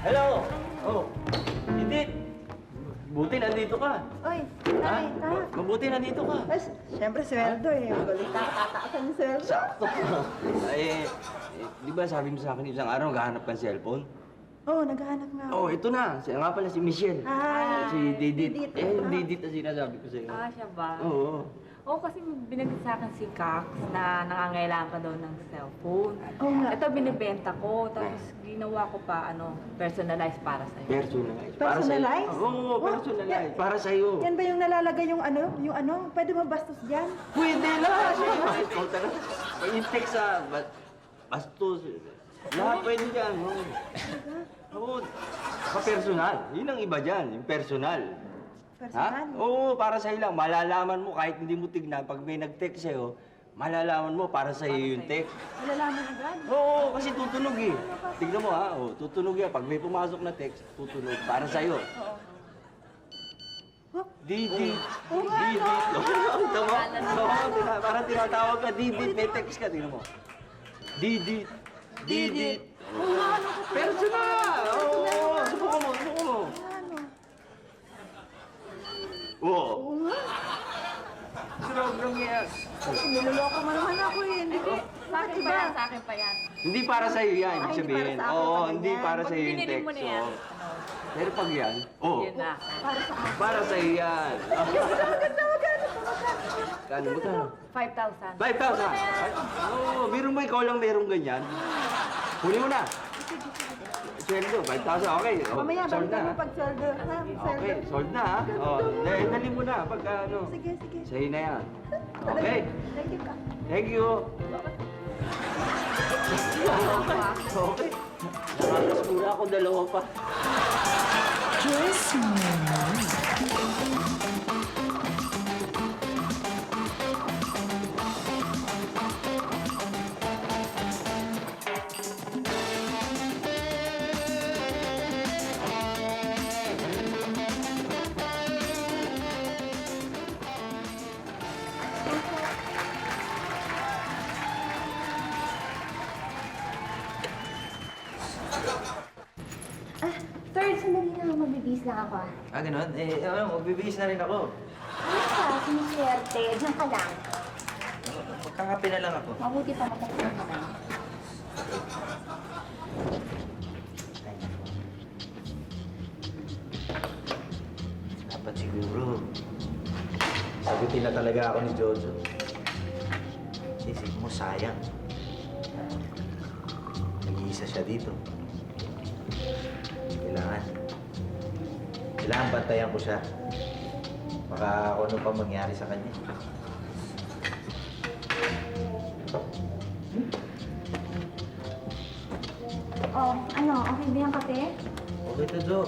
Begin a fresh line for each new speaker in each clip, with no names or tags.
Hello! Oh, Edith! Buti nandito ka.
Oy,
Ha?
Tay, Ta.
Mabuti nandito ka.
Ay, siyempre sweldo eh. Magaling ka, tataasan yung sweldo.
Sakto. Di ba sabi mo sa akin isang araw naghahanap ka ng cellphone?
Oo, naghahanap nga ako.
Oh, ito na. Siya nga pala si Michelle.
Hi.
Si Didit.
Didit.
Didit na sinasabi ko sa'yo.
Ah, siya ba?
Oo.
Oo, kasi binagit sa akin si Cax na nangangailangan pa daw ng cellphone.
Oo nga.
Ito, binibenta ko. Tapos ginawa ko pa, personalized para sa'yo.
Personalized.
Personalized?
Oo, personalized. Para sa'yo.
Yan ba yung nalalagay yung ano? Pwede ba bastos dyan?
Pwede lang. Ikaw talaga. Yung text bastos. Lahat pwede dyan. Oo. Ka-personal. Yun ang iba dyan. Yung personal.
Personal?
Ha? Oo, para sa'yo lang. Malalaman mo kahit hindi mo tignan. Pag may nag-text sa'yo, malalaman mo para sa'yo yung text.
Malalaman agad.
Oo, kasi tutunog eh. Tignan mo ha. Oo, tutunog yan. Pag may pumasok na text, tutunog. Para sa'yo.
Oh,
Didi.
Oo nga,
Didi. Ito mo? Oo, parang tinatawag ka. Didi. May text ka. Tignan mo. Didi. Didi.
oo nga, ano ka?
Personal! Oo, subukan mo, subukan mo.
Ano?
Oo.
Oo nga.
Sobrang yes.
Niloloko mo naman ako eh. Hindi.
Sa akin pa yan, sa akin pa yan.
Hindi para sa'yo yan, ibig
Ay, hindi
sabihin.
para sa akin
Oo,
pag
hindi
ganyan.
para
Pag
sa'yo yung
binili
text.
mo na yan,
oo. Pero pag yan, oo.
Yun na.
Para sa akin.
Para sa'yo yan. Kano mo ka?
5,000.
5,000. Oo, meron mo ikaw lang merong ganyan. Huli mo na. Sweldo, 5,000. Okay. Oh,
Mamaya,
sold
balikan
na.
mo pag sweldo. Ha?
Okay, sold na ha. Oh, dali mo na pag ano.
Sige, sige.
Sa'yo na yan. Okay.
Thank you ka.
Thank you. Okay. Nakakasura ako dalawa pa.
Sir, sandali lang. Magbibihis lang ako, ah.
Ah, ganun? Magbibihis na rin ako.
Ano ka? Siniswerte. Diyan ka lang.
Magkakape na lang ako.
Mabuti pa matapos ka na.
Dapat siguro. Sagutin na talaga ako ni Jojo. Isip mo, sayang. Nag-iisa siya dito. Kailangan bantayan ko siya. Baka kung ano pa mangyari sa kanya.
Oh, ano? Okay ba yung kape?
Okay to, Jo.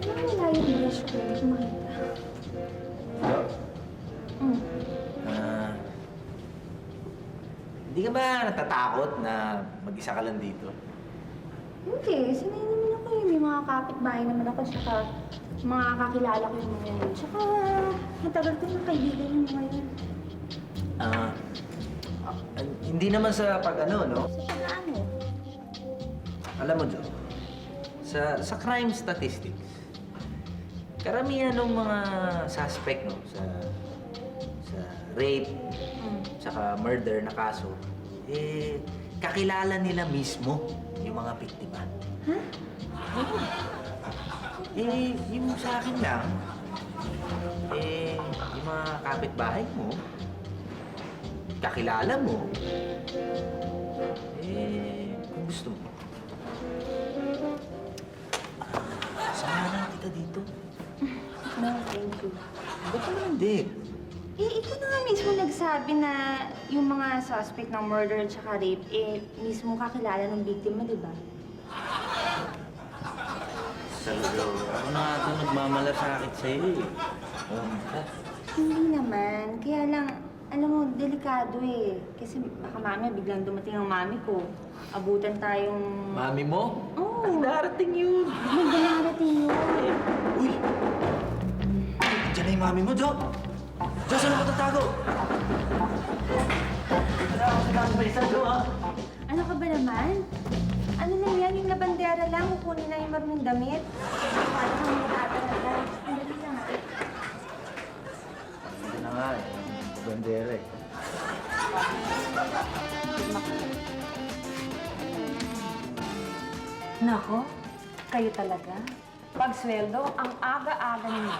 Ano wala yung brush ko? Hindi ko makita.
Jo?
Mm.
Hindi ka ba natatakot na mag-isa ka lang dito?
Hindi. Sanay naman ako eh. May mga kapitbahay naman ako. Tsaka mga kakilala ko yung mga yun. Tsaka matagal ko yung kaibigan yung mga yun.
Hindi naman sa pag-ano, no?
Sa pag-ano?
Alam mo, Jo, sa crime statistics, karamihan ng mga suspect, no, sa rape, saka murder na kaso, kakilala nila mismo yung mga biktima.
Ha?
Oo. Yung sa akin lang, yung mga kapitbahay mo, kakilala mo, kung gusto mo, samahan kita dito.
No, thank you.
Ba't naman hindi?
Ikaw na nga mismo nagsabi na yung mga suspect ng murder at saka rape, mismo kakilala ng biktima, di ba?
Talaga, ako na ito nagmamalasakit sa'yo eh.
Hindi naman. Kaya lang, alam mo, delikado eh. Kasi baka mamaya biglang dumating ang mami ko. Abutan tayong...
Mami mo?
Oo.
Ay, darating yun.
Magdarating yun.
Uy! Diyan na yung mami mo, Jo! Jo, saan ako tatago? Wala ako sinabi pa isa, Jo, ha?
Ano ka ba naman? naman. Ano lang yan, yung labandera lang, kukunin lang yung maruming damit. Para kang magtatalaga. Sandali lang.
Hindi na nga eh. Bandera eh.
Nako, kayo talaga. Pag sweldo, ang aga-aga ninyo.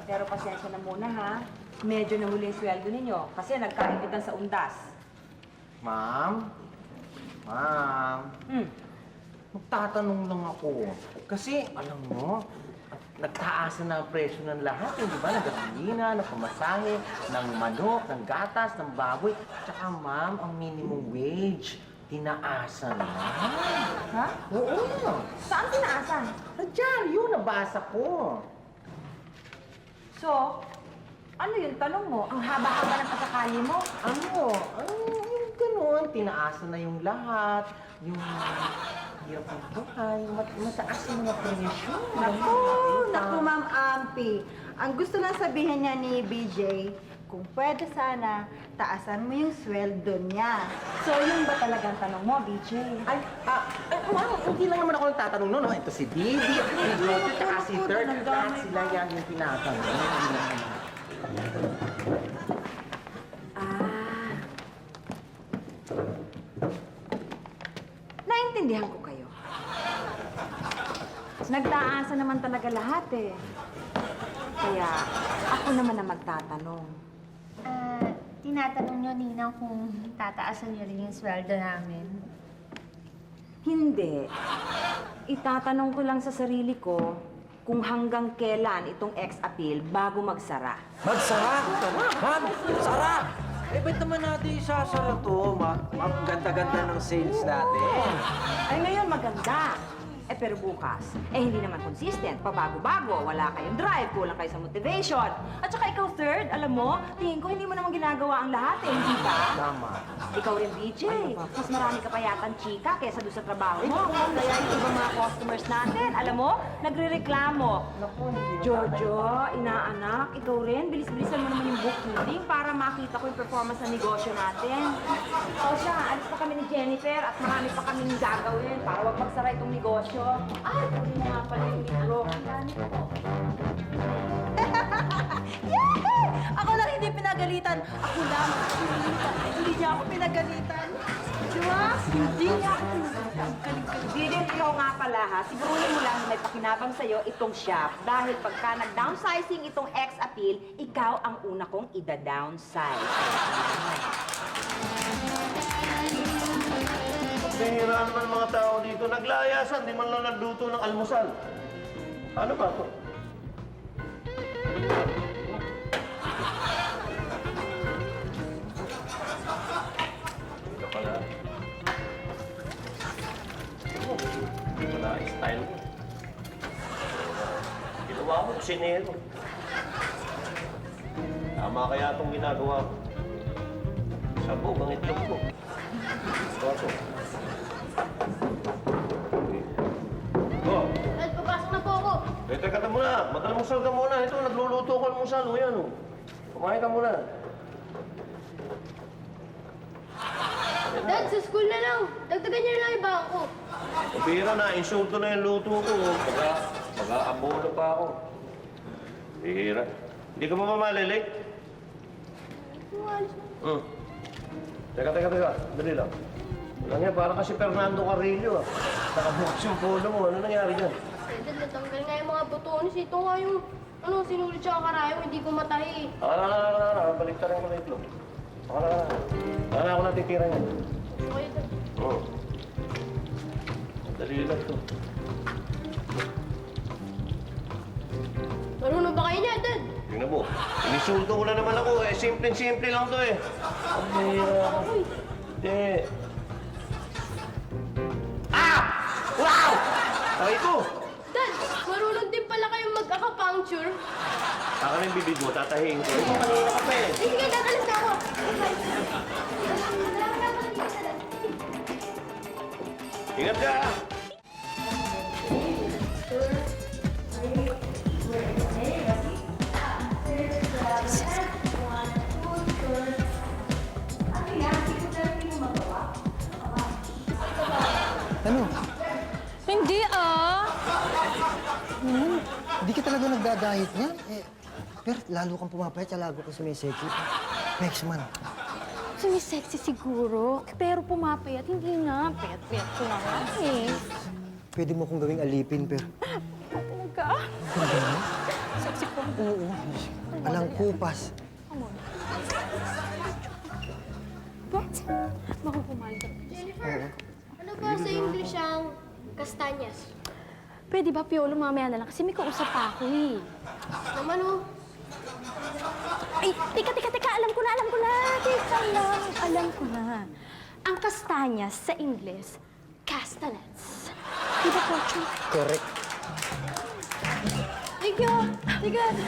Pero pasensya na muna ha. Medyo nahuli yung sweldo ninyo kasi nagkaibitan sa undas.
Ma'am? Ma'am? Magtatanong lang ako. Kasi, alam mo, nagtaasan na ang presyo ng lahat, di ba? Ng gasolina, ng pamasahe, ng manok, ng gatas, ng baboy. Tsaka, ma'am, ang minimum wage, tinaasan na.
Ha?
Oo.
Saan tinaasan?
Nandiyan, yun, nabasa ko.
So, ano yung tanong mo? Ang haba-haba ng pasakali mo?
Yung ganun, tinaasan na yung lahat. Yung hirap ng buhay, mataas yung mga presyo.
Naku, Ma'am Ampi. Ang gusto lang sabihin niya ni BJ, kung pwede sana, taasan mo yung sweldo niya.
So, yun ba talagang tanong mo, BJ?
Ma'am, hindi lang naman ako nagtatanong noon. No? Ito si Bibi, si Jojo, tsaka si Third. Lahat sila yan yung tinatanong.
Ah. Naintindihan ko kayo. Nagtaasa naman talaga lahat eh. Kaya ako naman ang magtatanong.
Tinatanong nyo, Ninang, kung tataasan nyo rin yung sweldo namin.
Hindi. Itatanong ko lang sa sarili ko kung hanggang kailan itong ex-appeal bago magsara.
Magsara? Ma'am, sara! Eh, ba't naman natin isasara to? Ma'am, ganda-ganda ng sales natin.
Ay, ngayon maganda. Eh, pero bukas, hindi naman consistent. Pabago-bago, wala kayong drive, kulang kayo sa motivation. At saka ikaw, Third, alam mo, tingin ko hindi mo naman ginagawa ang lahat eh, hindi ba?
Tama.
Ikaw rin, BJ. Mas marami ka pa yatang chika kesa doon sa trabaho mo. Kaya yung ibang mga customers natin, alam mo, nagre-reklamo. Jojo, inaanak, ikaw rin, bilis-bilisan mo naman yung bookkeeping para makita ko yung performance ng negosyo natin. O siya, alis pa kami ni Jennifer at marami pa kaming gagawin para wag magsara itong negosyo. Ay, hindi mo nga pala yung libro.
Yay! Ako lang hindi pinagalitan. Ako lang. Hindi niya ako pinagalitan. Di ba? Hindi niya ako pinagalitan.
Gideon, ikaw nga pala ha, siguruhin mo lang na may pakinabang sa'yo itong shop dahil pagka nag-downsizing itong ex-appeal, ikaw ang una kong ida-downsize.
Nahihiraan naman mga tao dito. Naglayasan, di man lang nagluto ng almusal. Ano ba ito? Ito pala. Ito pala ang style mo. Ginawa mo, kusinero. Tama kaya itong ginagawa ko. Sabog ang itlog ko. Ito. Oh,
Dad, papasok na po ako.
teka ka muna. Mag-almusal ka muna. Ito, nagluluto ko almusal. O yan, o. Kumain ka muna.
Dad, sa school na lang. Dagdagan niyo na lang yung bangko.
Bira na, insulto na yung luto ko. Mag-aabono pa ako. Bira. Hindi ka pa ba malilate? Teka. Dali lang. Lang yan, parang kasi Fernando Carrillo, ah. Nakabukas yung polo mo. Ano nangyari dyan?
Dad, natanggal nga yung mga butones. Ito nga yung, sinulit siya karayong, hindi ko matahi.
Baliktarin ko na itlog. Baka na ako natitira niyan.
Okay, Dad.
Oo. Dali lang to.
Marunong ba kayo niya, Dad?
Tingnan mo. Inisulto ko na naman ako. Simple-simple lang to eh. Ang bira. Hindi. Wow! Aray ko!
Dad, marunong din pala kayong mag-acupuncture.
Saka na yung bibig mo, tatahiin ko. Ito kanina ka pa eh.
Sige, Dad, alis na ako.
Ingat ka!
Hindi ka talaga nagda-diet niyan. Pero lalo kang pumapayat, lalo kang sumisexy. Next man.
Sumisexy siguro, pero pumapayat. Hindi nga. Payat-payat ko na nga eh.
Pwede mo kong gawing alipin, pero...
Talaga? Sexy ko.
Oo. Alang kupas.
What? Makukumal ka.
Jennifer, ano ba sa English ang kastanyas?
Pwede ba, Piolo, mamaya na lang? Kasi may kausap pa ako eh.
Naman oh.
Ay, teka. Alam ko na. Teka lang. Alam ko na. Ang kastanyas sa Ingles, castanets. Di ba, Pocho?
Correct.
Teka,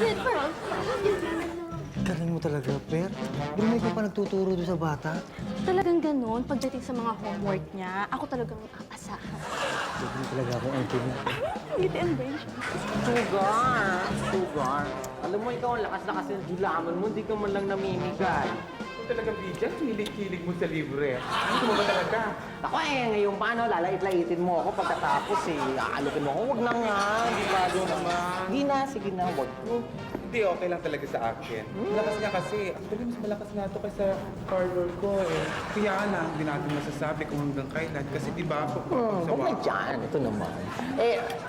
Jennifer ah.
Galing mo talaga, Per. Brumay ka pa nagtuturo doon sa bata.
Talagang ganun, pagdating sa mga homework niya, ako talagang aasahan.
Galing talaga akong angkin niya.
Ngiti and brain siya.
Sugar. Alam mo, ikaw ang lakas-lakas ng julaman mo, hindi ka man lang namimigay.
Kung talagang bigyan, hilig-hilig mo sa libre. Gusto mo ba talaga?
Ako ngayon paano, lalait-laitin mo ako pagkatapos aalukin mo ako. Huwag na nga, di ba doon naman. Hindi na, sige na, huwag.
Hindi, okay lang talaga sa akin. Malakas nga kasi. Actually, mas malakas nga ito kaysa parlor ko eh. Kaya lang, hindi natin masasabi kung hanggang kailan. Kasi di ba,
Huwag na dyan, ito naman.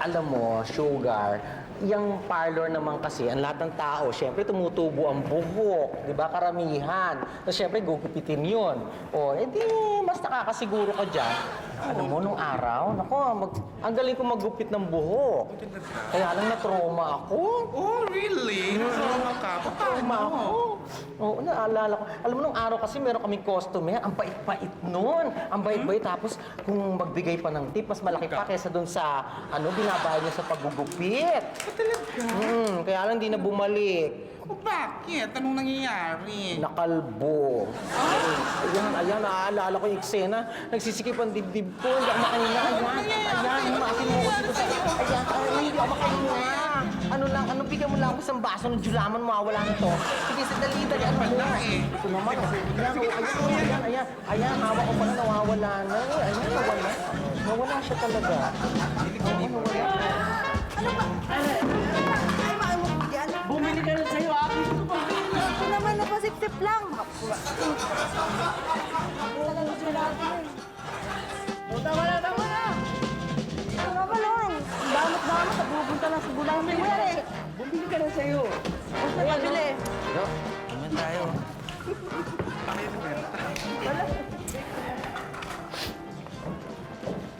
Alam mo, Sugar, yung parlor naman kasi, ang lahat ng tao, syempre tumutubo ang buhok, di ba, karamihan. So, syempre, gugupitin yun. Di, mas nakakasiguro ka dyan. Alam mo, nung araw, ang galing ko maggupit ng buhok. Kaya lang na-trauma ako.
Oh, really? Trauma ka?
Trauma ako. Oo, naalala ko. Alam mo, nung araw kasi meron kaming customer, ang bait-bait nun. Ang bait-bait, tapos kung magbigay pa ng tip, mas malaki pa kaysa dun sa, binabayad niya sa paggugupit.
Talaga?
Kaya lang di na bumalik.
O bakit? Anong nangyayari?
Nakalbo. Ayan, naaalala ko yung eksena. Nagsisikip ang dibdib ko. Hindi ako makahinga. Ayan, himasin mo ko dito sa... Ayan, hindi ako makahinga. Bigyan mo lang ako isang baso ng julaman, mawawala na to. Sige, dali, ano mo? Ito naman, ayan, hawak ko pala, nawawala na. Ayan, nawala. Nawala siya talaga. Nawala.
Ano ba? Ay, mahal mo bigyan.
Bumili ka na sa'yo, ah.
Ito naman, napasip-sip lang.
Tama na.
Ano ba nun? Damot-damot, pupunta na sa gulaman mo yan eh.
Bumili ka na sa'yo.
Kaya bili.
Naman tayo.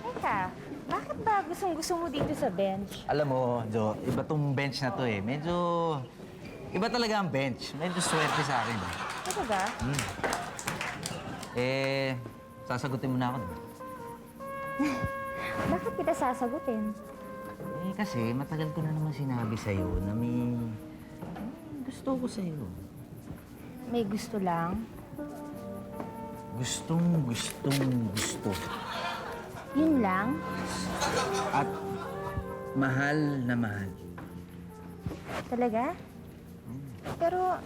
Teka, bakit ba gustong-gusto mo dito sa bench?
Alam mo, Jo, iba tong bench na to eh. Medyo... Iba talaga ang bench. Medyo swerte sa akin.
Talaga?
Sasagutin mo na ako.
Bakit kita sasagutin?
Kasi matagal ko na naman sinabi sa'yo na may gusto ko sa'yo.
May gusto lang?
Gusto.
Yun lang?
At mahal na mahal.
Talaga? Pero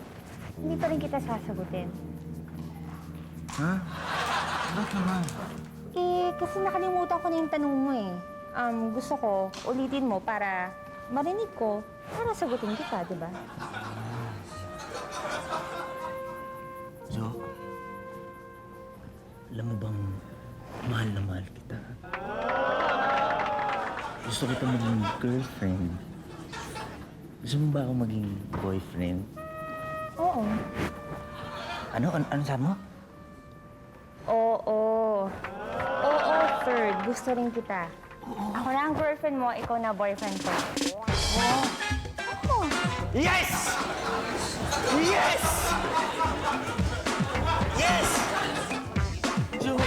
hindi pa rin kita sasagutin.
Ha? Bakit naman?
Kasi nakalimutan ko na yung tanong mo eh. Gusto ko, ulitin mo para marinig ko, para sagutin kita, di ba?
Jo, alam mo bang mahal na mahal kita? Gusto kita maging girlfriend. Gusto mo ba ako maging boyfriend?
Oo.
Ano sabi mo?
Oo, third. Gusto rin kita. Ako na ang girlfriend mo, ikaw na boyfriend ko.
Yes! Yes! Yes! Jo.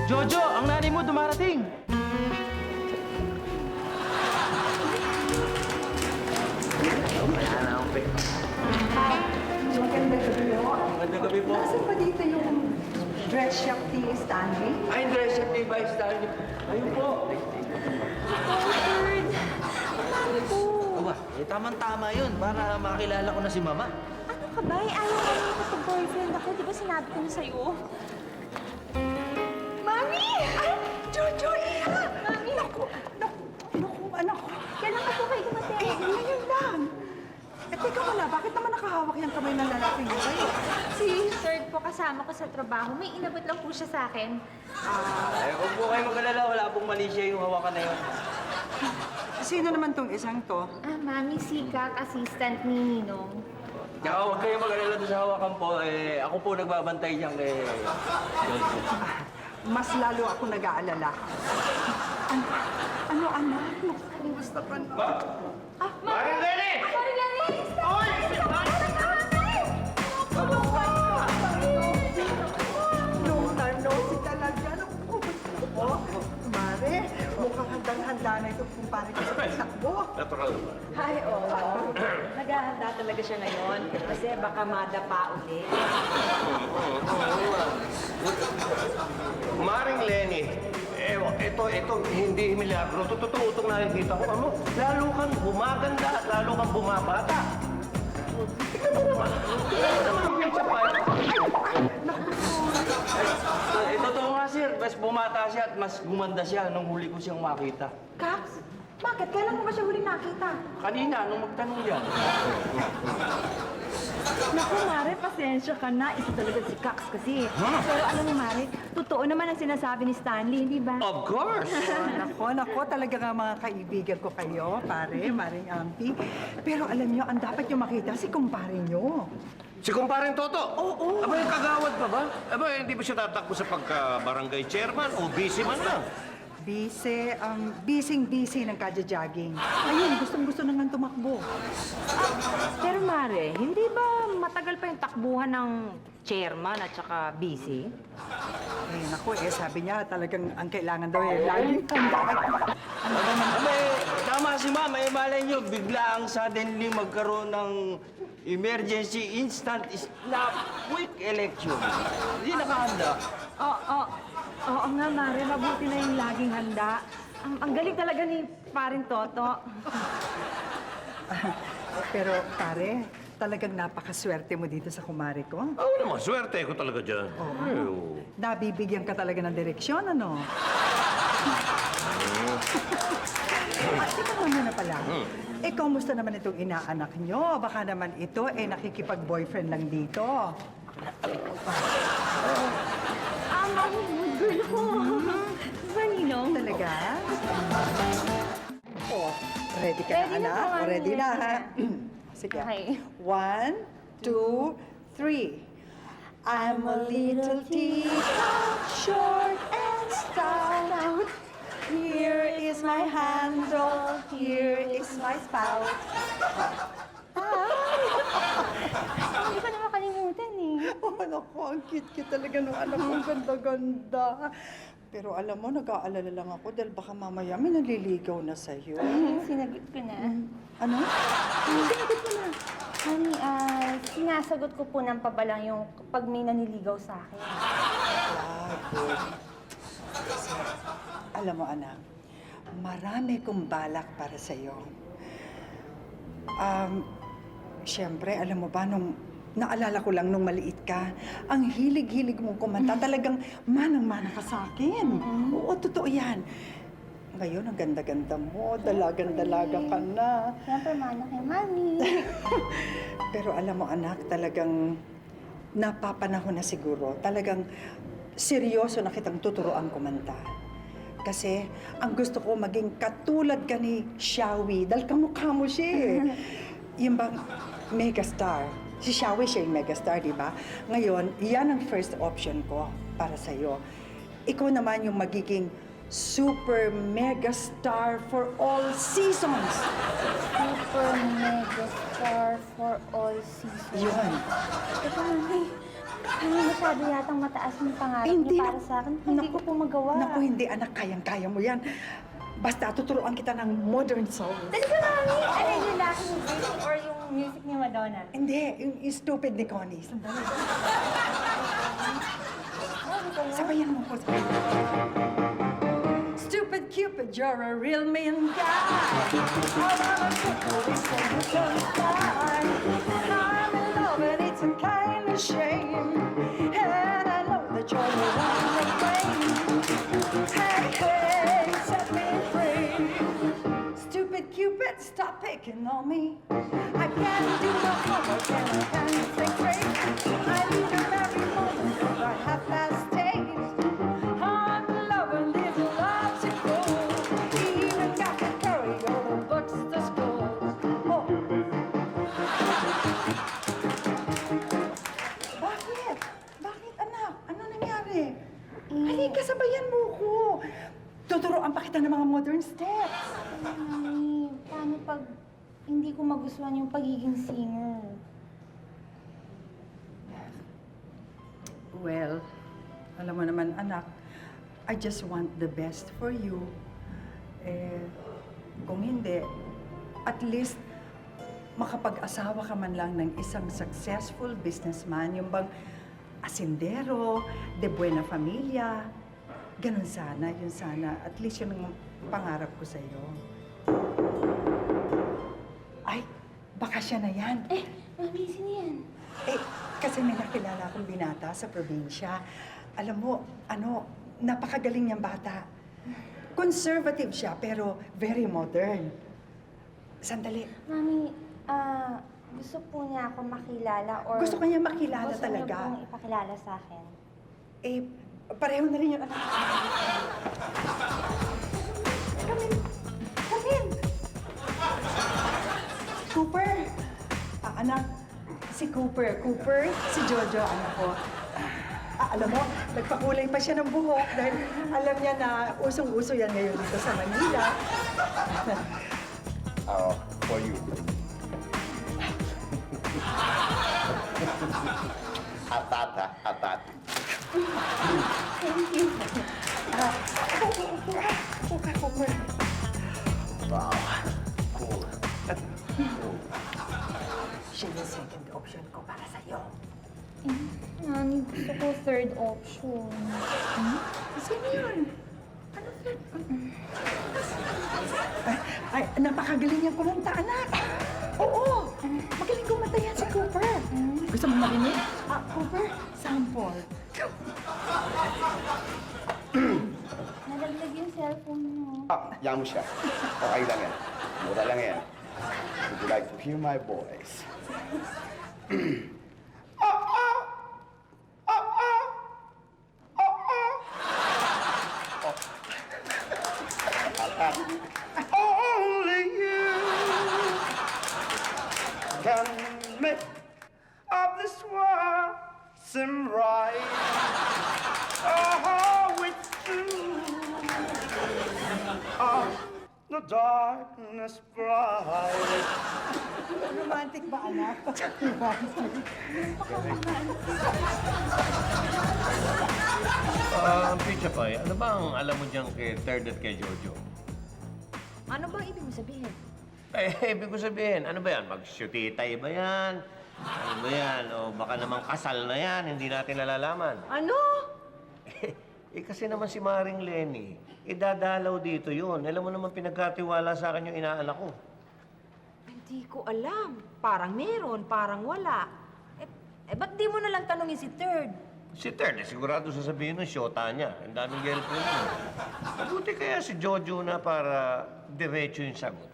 Jojo, ang nanay mo dumarating!
Magandang gabi po.
Magandang gabi po.
Nasaan ba dito yung dress shop ni Stanley?
Ay, dress up ni Vice Darling. Ayun po.
Aba, eh tamang-tama yun para makilala ko na si Mama.
Ano ka ba? Ayaw ka na kapag-boyfriend ako. Di ba sinabi ko na sa'yo?
Mami! Ay, Jojo, Iya! Mami! Naku, anak ko.
Kailan ka po kayo dumating?
Ngayon lang. Eh, teka muna, bakit naman nakahawak yung kamay ng lalaki niyo sa'yo?
Si third po kasama ko sa trabaho. May inabot lang po siya sa akin.
Ay, huwag po kayo mag-alala. Wala pong mali siya yung hawakan na yun.
Sino naman tong isang to?
Mami, si Kak, assistant ni Ninong.
Tsaka huwag kayo mag-alala doon sa hawakan po. Eh, ako po nagbabantay dyan kay Jojo.
Mas lalo ako nag-aalala. Ano, anak? Kumusta ka na?
Maring Lenny!
Long time no see talaga. Naku, gusto ko. Mare, mukhang handang-handa na itong kumpare ko sa pagtakbo.
Natural.
Ay, oo. Naghahanda talaga siya ngayon kasi baka madapa ulit.
Maring Lenny, ito, hindi milagro. Totoo itong nakikita ko. Ano? Lalo kang gumaganda at lalo kang bumabata. Tignan mo naman. Tignan mo naman ang picture pa.
Eh, totoo nga, sir. Mas bumata siya at mas gumanda siya nung huli ko siyang makita.
Kax, bakit? Kailan mo ba siya huli nakita?
Kanina, nung magtanong yan.
Naku, Mare, pasensya ka na. Ito talaga si Cax kasi. Pero alam mo, Mare, totoo naman ang sinasabi ni Stanley, hindi ba?
Of course!
Nako, talaga nga mga kaibigan ko kayo, pare, Maring Ampi. Pero alam niyo, ang dapat niyo makita si kumpare niyo.
Si kumparing Toto? Oo. Aba, yung kagawad pa ba? Aba, hindi ba siya tatakbo sa pagka-barangay chairman o busy man lang?
Busy ng kadya-jogging. Ayun, gustong-gusto na nga tumakbo.
Pero Mare, hindi ba matagal pa yung takbuhan ng chairman at saka busy?
Eh, naku, sabi niya talagang ang kailangan daw laging handa.
Tama si Ma'am. Eh, malay nyo, bigla ang suddenly magkaroon ng emergency instant snap quick election. Hindi nakahanda.
Oo nga, Mare, mabuti na yung laging handa. Ang galing talaga ni Parin Toto.
Pero pare, talagang napakaswerte mo dito sa kumare ko.
Oo naman, swerte ko talaga dyan.
Nabibigyan ka talaga ng direksyon, ano? Teka muna pala. Kamusta naman itong inaanak nyo? Baka naman ito, nakikipag-boyfriend lang dito.
Mami, good girl ko. Ba, Ninong?
Talaga? Ready ka
Ready
na,
na
anak?
po, Mami.
Ready na, ha? Sige.
Okay.
1, 2, 3. I'm a little teacup, short and stout. Here is my handle, here is my spout.
Hindi ko na makalimutan eh.
Oh, naku, ang cute-cute talaga nung anak ko. Ganda-ganda. Pero alam mo, nag-aalala lang ako dahil baka mamaya may naliligaw na sa'yo.
Sinagot ko na.
Ano? Sinagot mo na.
Mami, sinasagot ko po ng pabalang yung kapag may naniligaw sa akin.
Good. Kasi, alam mo, anak, marami kong balak para sa'yo. Siyempre, alam mo ba, nung naalala ko lang nung maliit ka, ang hilig-hilig mong kumanta, talagang manang-mana ka sa akin. Oo, totoo yan. Ngayon, ang ganda-ganda mo, dalagang-dalaga ka na.
Siyempre, mana kay Mami.
Pero alam mo, anak, talagang napapanahon na siguro. Talagang seryoso na kitang tuturuan kumanta. Kasi ang gusto ko maging katulad ka ni Xiaowi dahil kamukha mo siya eh. Yung bang megastar. Si Xiaowi siya yung megastar, di ba? Ngayon, yan ang first option ko para sa'yo. Ikaw naman yung magiging super mega star for all seasons.
Super mega star for all seasons.
Yun.
Ito, Mami. Ano masyado yatang mataas yung pangarap
Hindi
niyo para
na-
sa akin? Hindi ko po magawa.
Naku, hindi anak, kayang-kaya mo yan. Basta tuturuan kita ng modern soul.
Talaga, Mami? Ano yung Lucky Music or yung music ni Madonna?
Hindi, yung stupid ni Connie. Sandali. Sabayan mo ko. Stupid Cupid, you're a real mean guy. I'm in love and it's a kind of shame. And I know that you're the one to blame. Hey, hey, set me free. Stupid Cupid, stop picking on me. I can't do no homework and I can't think straight. I need a every moment of our half-past days. I'm loving this logical. Even got to carry all the books to school. Oh. Bakit? Bakit, anak? Ano nangyari? Halika, sabayan mo ko. Tuturuan pa kita ng mga modern steps.
Mami, paano pag hindi ko magustuhan yung pagiging singer?
Well, alam mo naman, anak, I just want the best for you. Kung hindi, at least makapag-asawa ka man lang ng isang successful businessman, yung bang asindero, de buena familia. Ganun sana, yun sana. At least yun ang pangarap ko sa'yo. Ay, baka siya na yan.
Mami, sino yan?
Kasi may nakilala akong binata sa probinsya. Alam mo, napakagaling niyang bata. Conservative siya, pero very modern. Sandali.
Mami, gusto po niya ako makilala or...
Gusto ko niya makilala talaga.
Gusto niya pong ipakilala sa akin.
Pareho na rin yung anak. Come in. Come in. Cooper. Anak, si Cooper. Cooper, si Jojo, anak ko. Alam mo, nagpakulay pa siya ng buhok dahil alam niya na usong-uso yan ngayon dito sa Manila.
For you. Atat.
Thank you. Cooper.
Wow. Cool.
Siya yung second option ko para sa'yo.
Mami, gusto ko third option.
Sino yun? Ano third? Ay, napakagaling niyang kumanta, anak. Oo, magaling kumanta yan si Cooper. Gusto mo marinig? Cooper, sample.
Nalaglag yung cellphone mo.
Yan mo siya. Okay lang yan. Mura lang yan. Would you like to hear my voice? Only you can make of this world seem right. Oh, it's true. Oh, the darkness bright.
Romantic ba, anak?
Picha Pie, ano ba ang alam mo dyan kay Third at kay Jojo?
Ano ba ibig mo sabihin?
Ibig ko sabihin, ano ba yan? Magsyutitay ba yan? Ano ba yan? O baka naman kasal na yan, hindi natin nalalaman.
Ano?
Kasi naman si Maring Lenny, idadalaw dito yun. Alam mo naman pinagkatiwala sa akin yung inaanak ko.
Hindi ko alam. Parang meron, parang wala. Ba't di mo na lang tanungin si Third?
Si Third, sigurado sasabihin ng syota niya. Ang daming girlfriend niya. Mabuti kaya si Jojo na para diretso yung sagot.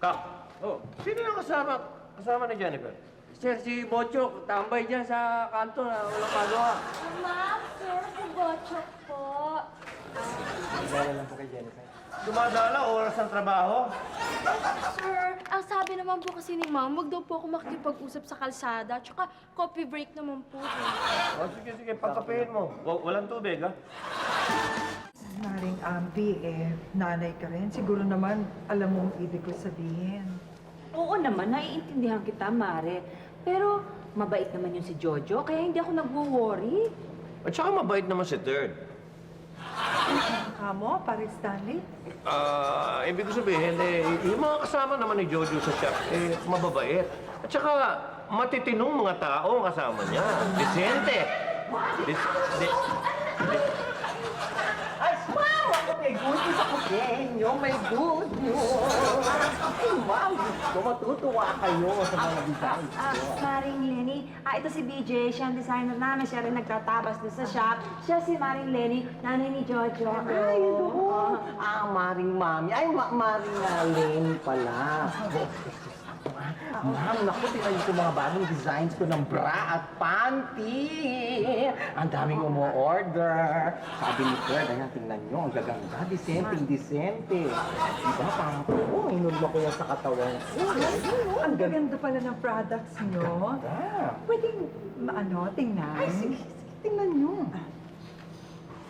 Kak, sino yung kasama ni Jennifer?
Sir, si Bochok, tambay dyan sa kanto na walang magawa.
Ma'am, sir, si Bochok po.
Kilala lang po kay Jennifer.
Dumadala, oras ng trabaho.
Sir,
ang sabi naman po kasi ni Ma'am, wag daw po ako makikipag-usap sa kalsada. Tsaka coffee break naman po.
O, sige, pagkapehin mo. Walang tubig, ha?
Maring Ampi, nanay ka rin. Siguro naman alam mo ang ibig ko sabihin.
Oo naman, naiintindihan kita, Mare. Pero mabait naman yun si Jojo, kaya hindi ako nagwo-worry.
At saka mabait naman si Third.
Amo, pare Stanley?
Ibig ko sabihin, yung mga kasama naman ni Jojo sa shop, mababait. At saka, matitinong mga tao ang kasama niya. Decente.
Ay, wow! Ako may good news ako sa inyo. May good news. Ay, wow! Gusto matutuwa kayo sa mga designs ko.
Maring Lenny, ito si BJ, siya ang designer namin, siya rin nagtatabas doon sa shop. Siya si Maring Lenny, nanay ni Jojo.
Ay, doon. Maring Mami. Ay, Maring Lenny pala. Ma'am, naku, tingnan niyo mga bagong designs ko ng bra at panty. Ang daming umu-order. Sabi ni Fred, ayan, tingnan niyo, ang gaganda, disente. Diba, parang ko, inulmo ko yan sa katawan ko.
Ang gaganda pala ng products nyo. Pwedeng, tingnan.
Ay, sige, tingnan niyo.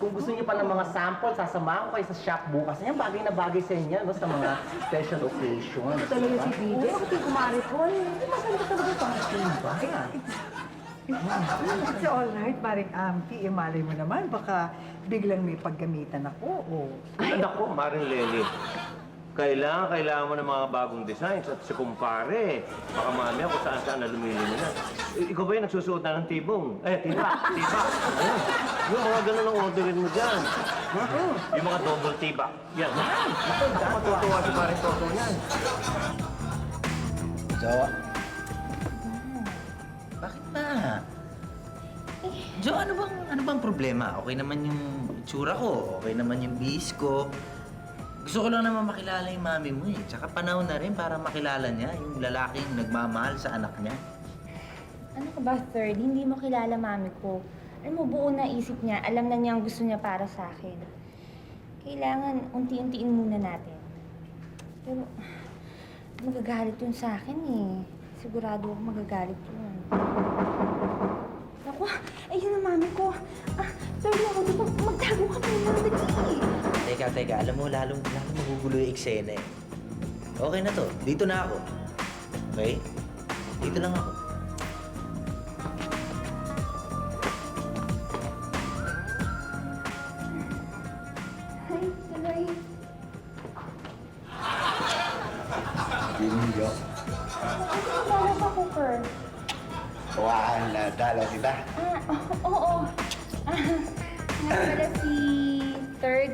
Kung gusto niyo pa ng mga sample, sasamahan ko kayo sa shop bukas. Yan, bagay na bagay sa inyo, no, sa mga special occasions.
Talaga si BJ, pati kumari ko.
Maganda talaga pang ba?
It's all right, Maring Ampi. Malay mo naman, baka biglang may paggamitan ako.
Ay, ako, Maring Lenny. Kailangan mo ng mga bagong designs at si kumpare. Baka mamaya kung saan-saan na lumili na. Ikaw ba yung nagsusuot na ng tibong? Tiba. Ayun. Yung mga ganun ang orderin mo dyan. Yung mga double tiba. Yan. Ako, matutuwa si Maring Toto yan.
Jo? Bakit ba? Jo, ano bang problema? Okay naman yung itsura ko, okay naman yung bihis ko. Gusto ko lang naman makilala yung mami mo eh. Tsaka panahon na rin para makilala niya yung lalaking nagmamahal sa anak niya.
Ano ka ba, Third? Hindi mo kilala mami ko. Alam mo, buo na isip niya. Alam na niya ang gusto niya para sa akin. Kailangan unti-untiin muna natin. Pero, magagalit yun sa akin eh. Sigurado ako magagalit yun. Naku, ayun na mami ko. Third ako dito. Magtago ka muna. Dali.
Teka. Alam mo, lalong magugulo yung eksena eh. Okay na to. Dito na ako. Okay? Dito lang ako.
Ay, tuloy.
Binyo.
Ano ka, Cooper?
Tuwaan na dalaw, diba?
Oo. Nga pala si Third,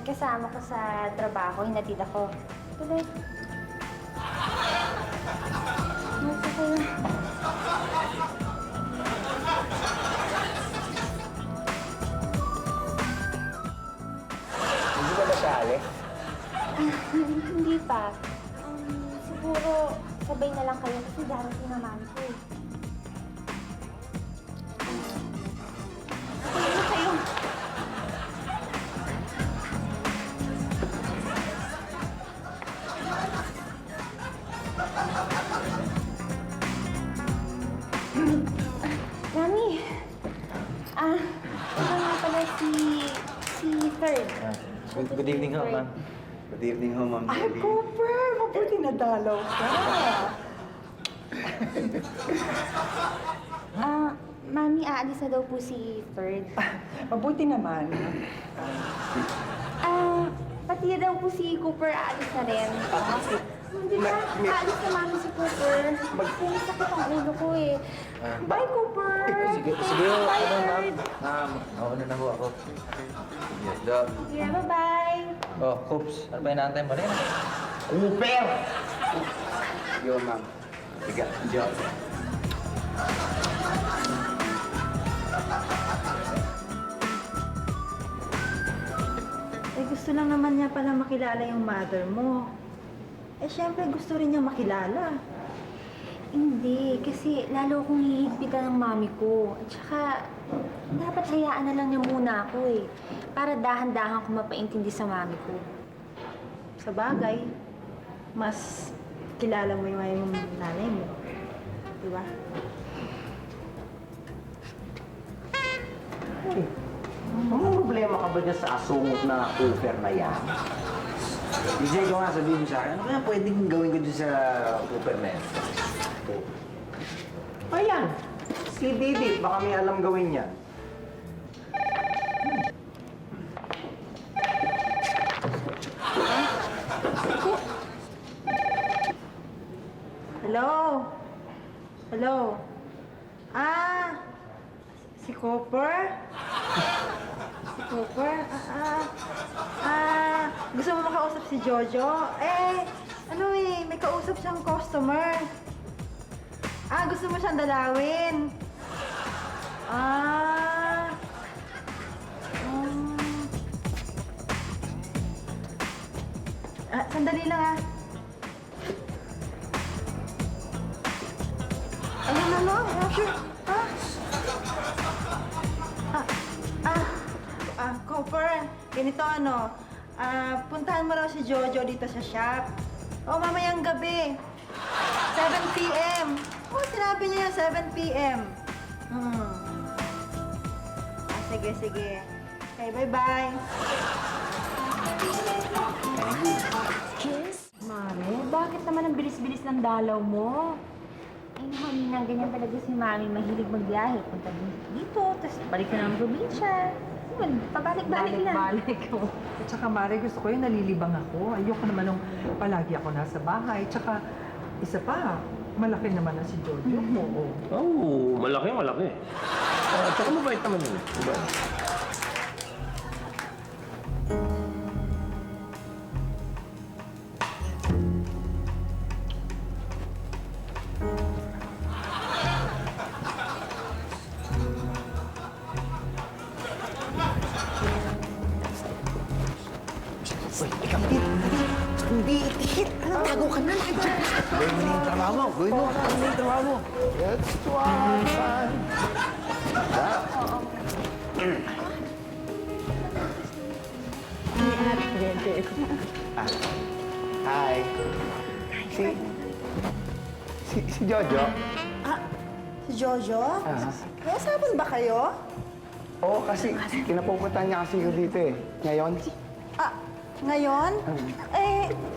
kasama ko sa trabaho, hinatid ako. Tuloy. Nasa kayo.
Hindi ba nasali?
Hindi pa. Siguro sabay na lang kayo kasi darating na mami ko eh. Ano kayo? Mami! Ito nga pala si Third.
Good evening ho, ma'am.
Good evening ho, Ma'am
Ay,
Debbie.
Cooper! Mabuti na dalaw ka.
Mami, aalis na daw po si Third.
Mabuti naman.
Pati daw po si Cooper aalis na rin. Hindi ba? Aalis na mami si Cooper. Kasi sakit ang ulo ko eh. Bye, Cooper!
Sige ho.
Bye,
Ma'am.
Third!
Mauna na ho ako. Sige, Jo.
Yeah, bye-bye!
Oh, Coops. Ano ba inaantay mo rin?
Cooper!
Yo, Ma'am. Sige, Jo.
Gusto lang naman niya pala makilala yung mother mo. Siyempre gusto rin niya makilala.
Hindi, kasi lalo akong hihigpitan ng mami ko. At saka, dapat hayaan na lang niya muna ako eh. Para dahan-dahan ko mapaintindi sa mami ko.
Sa bagay, mas
kilala mo yung nanay mo. Di ba?
Ano problema ka ba dyan sa asungot na offer na yan?
DJ ko nga, sabihin mo sa akin, ano kaya pwedeng gawin ko dyan sa offer na yan?
Ayan, si Didi, baka may alam gawin yan.
Hello? Hello? Si Copper? Si Copper? Gusto mo makausap si Jojo? May kausap siyang customer. Gusto mo siyang dalawin? Sandali lang Sure. Copper, ganito puntahan mo raw si Jojo dito sa shop. Mamayang gabi. 7 p.m. Sinabi niya 7 p.m. Sige. Okay, bye-bye.
Mami, bakit naman ang bilis-bilis ng dalaw mo? Ay, naman, ganyan talaga si Mami. Mahilig magbiyahe. Punta dito, tapos balik na ng probinsya. Yun, pabalik-balik lang.
Balik ko.
At saka, Mare, gusto ko yung nalilibang ako. Ayoko naman nung palagi ako nasa bahay. Tsaka, isa pa, malaki naman na si Jojo mo.
Oo, malaki. Tsaka mabait naman yun. Diba?
Tago ka na. Gawin mo na yung trabaho mo. Let's try. Hi. Si Jojo?
Si Jojo? May asaban ba kayo?
Oo, kasi kinapupuntahan niya kasi yung dito eh. Ngayon?
Ngayon?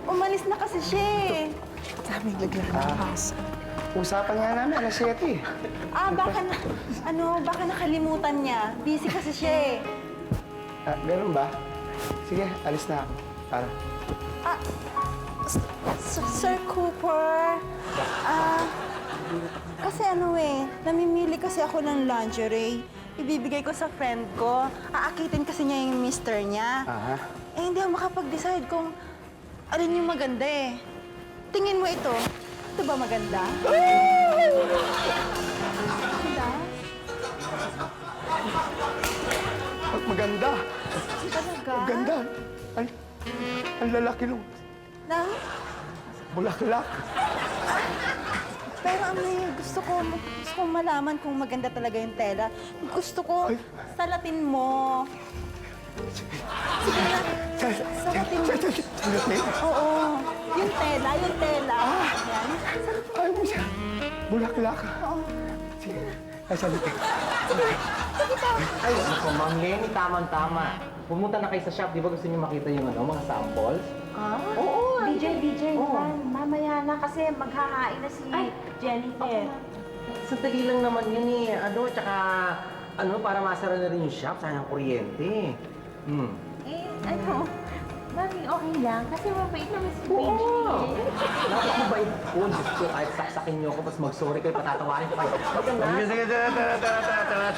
Umalis na kasi siya eh.
Usapan nga namin, alas 7 eh.
Baka nakalimutan niya. Busy kasi siya eh.
Ganun ba? Sige, alis na ako. Para.
Sir Cooper, kasi namimili kasi ako ng lingerie. Ibibigay ko sa friend ko. Aakitin kasi niya yung mister niya. Hindi ako makapag-decide kung alin yung maganda eh. Tingin mo ito. Ito ba maganda?
Maganda.
Talaga?
Maganda. Ang lalaki nung bulaklak.
Pero gusto ko malaman kung maganda talaga yung tela. Gusto ko salatin mo. Sige na. Salatin mo. Oo. Yung tela. Yan.
Ay mo siya. Bulaklak. Sige. Ay, salatin.
Ay, ako, Ma'am Lenny, tama-tama. Pumunta na kayo sa shop, di ba gusto niyo makita yung mga samples?
Oo, DJ, mamaya na kasi maghahain na si Jennifer.
Sandali lang naman yun eh. Tsaka, para masara na rin yung shop, sayang kuryente.
Mami, okay lang. Kasi mabait naman si
Oo!
Benji.
Napakabait po. Diyos ko, kahit saksakin niyo ako, tapos mag-sorry kayo, patatawarin ko kayo.
Sige, tara.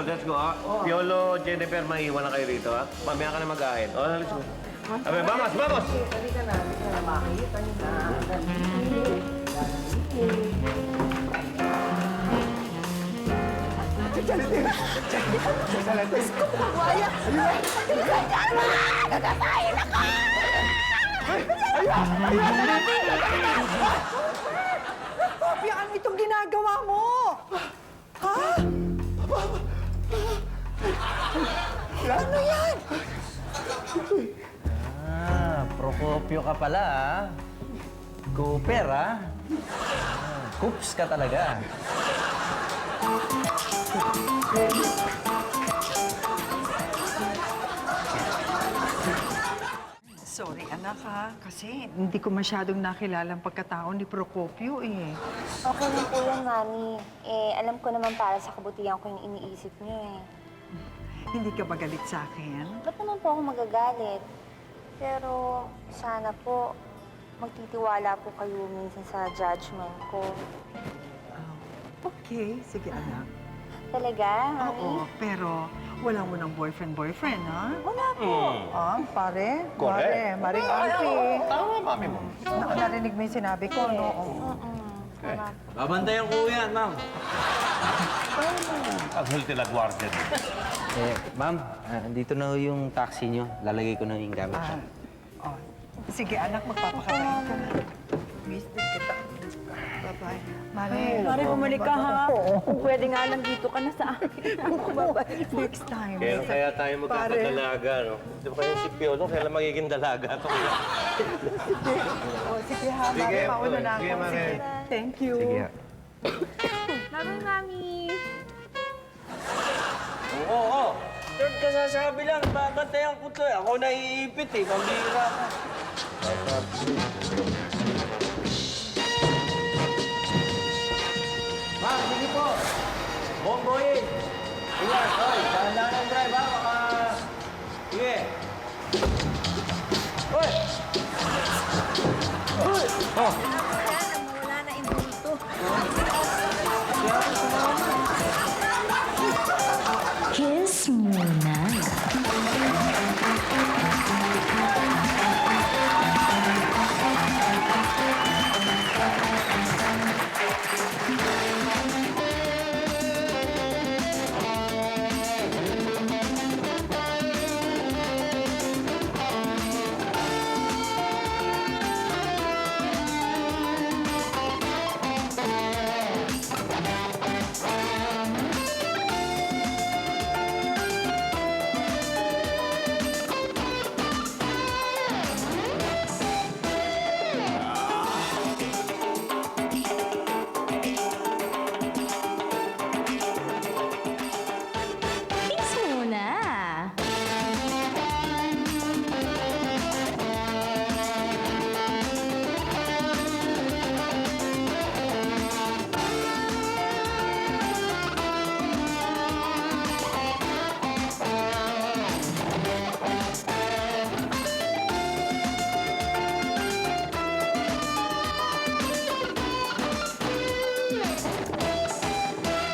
Let's go. Piolo, Jennifer, maiiwan na kayo rito, ha? Mamaya ka na mag-ahin. Let's go. Abe, vamos!
Halika na, makikita niyo na.
Kopya, ano itong ginagawa mo? Ha? Ano yan?
Procopio ka pala, Cooper, ha? Coops ka talaga.
Sorry, anak, ha? Kasi hindi ko masyadong nakilala ang pagkatao ni Procopio, eh.
Okay lang po yan, Mami. Alam ko naman para sa kabutihan ko yung iniisip niyo, eh.
Hindi ka ba galit sa akin?
Ba't naman po ako magagalit? Pero sana po magtitiwala po kayo minsan sa judgment ko.
Okay, sige, anak.
Talaga, Mami?
Oo, pero wala mo ng boyfriend, ha?
Wala po.
Ah, pare?
Correct.
Maring auntie.
Tama, mami mo.
Narinig mo yung sinabi ko, no? Oo.
Tama.
Babantayan ko yan, ma'am.
Ang hulti la guardia.
Ma'am, dito na ho yung taxi nyo. Lalagay ko na yung gamit.
Oh. Sige, anak, magpapakabahin ka. Miss din kita. Bye-bye.
Mari, bumalik ka ha. Kung pwede nga lang dito ka na sa akin.
Bye-bye. Next time.
Kaya tayo magkakadalaga, no? Di ba kayo si Piolo, kailan magiging dalaga to?
Oh, sige, ha, Mare.
Sige,
Mauna na
sige,
ako.
Mare.
Sige. Thank you.
Sige.
Bye-bye, Mami.
Oo. Third ka sasabi lang, babantayan ko to eh. Ako naiipit eh, pambira ka. Ma'am, sige po. Bomboyin. Ingat, hoy. Dahan-dahan ang drive, ha? Baka... Sige. Hoy! Hoy! Oh!
Wala na, indulto.